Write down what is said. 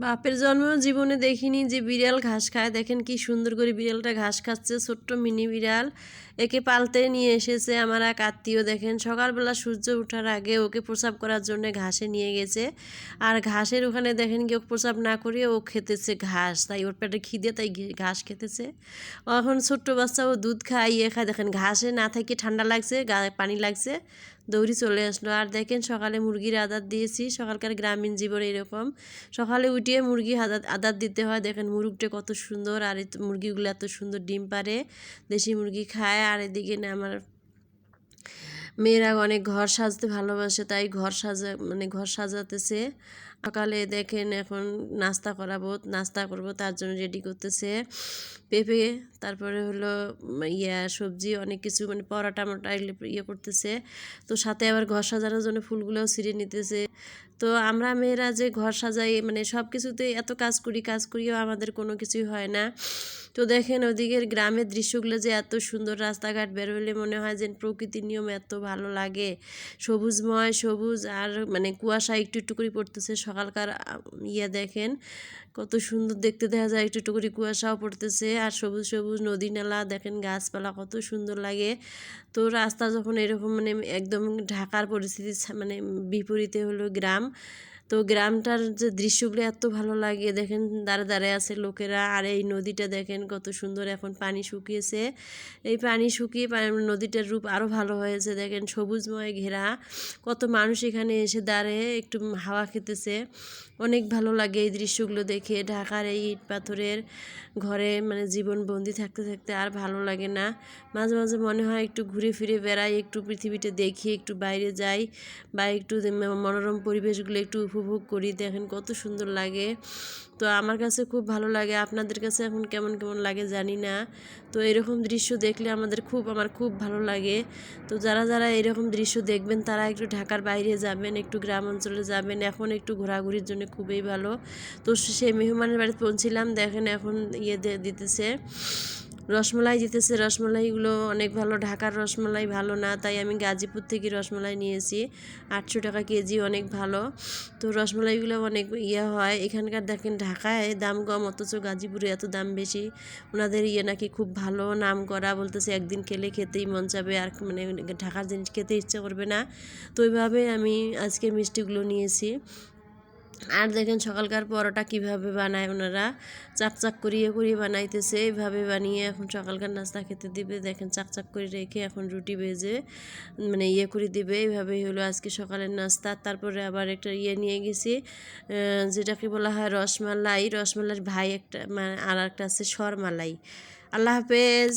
বাপের জন্ম জীবনে দেখিনি যে বিড়াল ঘাস খায়। দেখেন কি সুন্দর করে বিড়ালটা ঘাস খাচ্ছে, ছোট্ট মিনি বিড়াল। একে পালতে নিয়ে এসেছে আমার এক আত্মীয়। দেখেন সকালবেলা সূর্য ওঠার আগে ওকে প্রসাব করার জন্য ঘাসে নিয়ে গেছে। আর ঘাসের ওখানে দেখেন কি ও প্রসাব না করিয়ে ও খেতেছে ঘাস, তাই ওর পেটে খিদে, তাই ঘাস খেতেছে। এখন ছোট্ট বাচ্চা ও দুধ খায়, ইয়ে খায়। দেখেন ঘাসে না থেকে ঠান্ডা লাগছে, গায়ে পানি লাগছে, দৌড়ি চলে আসলো। আর দেখেন সকালে মুরগির আদার দিয়েছি। সকালকার গ্রামীণ জীবনে এরকম সকালে উঠিয়ে মুরগি আদার দিতে হয়। দেখেন মুরগটা কত সুন্দর, আর এই মুরগিগুলো এত সুন্দর ডিম পারে, দেশি মুরগি খায়। আর এদিকে না আমার মেয়েরা অনেক ঘর সাজতে ভালোবাসে, তাই ঘর সাজাতেছে। সকালে দেখেন এখন নাস্তা করব, তার জন্য রেডি করতেছে পেঁপে, তারপরে হলো সবজি, অনেক কিছু মানে পরোটা মরটা ইয়ে করতেছে। তো সাথে আবার ঘর সাজানোর জন্য ফুলগুলোও ছিঁড়ে নিতেছে। তো আমরা মেয়েরা যে ঘর সাজাই, মানে সব কিছুতেই এত কাজ করিও আমাদের কোনো কিছুই হয় না। তো দেখেন ওদিকের গ্রামের দৃশ্যগুলো যে এত সুন্দর, রাস্তাঘাট বেরোলে মনে হয় যে প্রকৃতির নিয়ম এত ভালো লাগে, সবুজময় সবুজ। আর মানে কুয়াশা একটু একটু করে পড়তেছে সকালকার দেখেন কত সুন্দর দেখতে দেখা যায়, একটু একটু করে কুয়াশাও পড়তেছে। আর সবুজ সবুজ নদী নালা, দেখেন গাছপালা কত সুন্দর লাগে। তো রাস্তা যখন এরকম মানে একদম ঢাকার পরিস্থিতি মানে বিপরীতে হলো গ্রাম, তো গ্রামটার যে দৃশ্যগুলো এত ভালো লাগে। দেখেন দাঁড়ায় আছে লোকেরা। আর এই নদীটা দেখেন কত সুন্দর, এখন পানি শুকিয়েছে। এই পানি শুকিয়ে নদীটার রূপ আরও ভালো হয়েছে। দেখেন সবুজময় ঘেরা, কত মানুষ এখানে এসে দাঁড়িয়ে একটু হাওয়া খেতেছে। অনেক ভালো লাগে এই দৃশ্যগুলো দেখে। ঢাকার এই ইট পাথরের ঘরে মানে জীবনবন্দি থাকতে থাকতে আর ভালো লাগে না। মাঝে মাঝে মনে হয় একটু ঘুরে ফিরে বেড়াই, একটু পৃথিবীটা দেখি, একটু বাইরে যাই, বা একটু মনোরম পরিবেশগুলো একটু উপভোগ করি। দেখেন কত সুন্দর লাগে। তো আমার কাছে খুব ভালো লাগে, আপনাদের কাছে এখন কেমন কেমন লাগে জানি না। তো এরকম দৃশ্য দেখলে আমার খুব ভালো লাগে। তো যারা যারা এরকম দৃশ্য দেখবেন তারা একটু ঢাকার বাইরে যাবেন, একটু গ্রাম অঞ্চলে যাবেন, এখন একটু ঘোরাঘুরির জন্য খুবই ভালো। তো সেই মেহমানের বাড়িতে পৌঁছিলাম, দেখেন এখন দিতেছে রসমালাই দিতেছে। রসমালাইগুলো অনেক ভালো, ঢাকার রসমালাই ভালো না, তাই আমি গাজীপুর থেকে রসমালাই নিয়েছি। 800 টাকা কেজি, অনেক ভালো। তো রসমালাইগুলো অনেক হয় এখানকার। দেখেন ঢাকায় দাম কম, অথচ গাজীপুরে এত দাম বেশি। ওনাদের নাকি খুব ভালো, নাম করা, বলতেছে একদিন খেলে খেতেই মন চাবে, আর মানে ঢাকার জিনিস খেতে ইচ্ছে করবে না। তো ওইভাবে আমি আজকে মিষ্টিগুলো নিয়েছি। আর দেখেন সকালকার পরোটা কিভাবে বানায় ওনারা, চাকচাক করিয়ে বানাইতেছে। এইভাবে বানিয়ে এখন সকালকার নাস্তা খেতে দিবে। দেখেন চাকচাক করে রেখে এখন রুটি ভেজে মানে করে দিবে। এইভাবেই হলো আজকে সকালের নাস্তা। তারপরে আবার একটা নিয়ে গেছি, যেটাকে বলা হয় রসমালাইয়ের ভাই একটা, আর একটা আছে সরমালাই। আল্লাহ হাফেজ।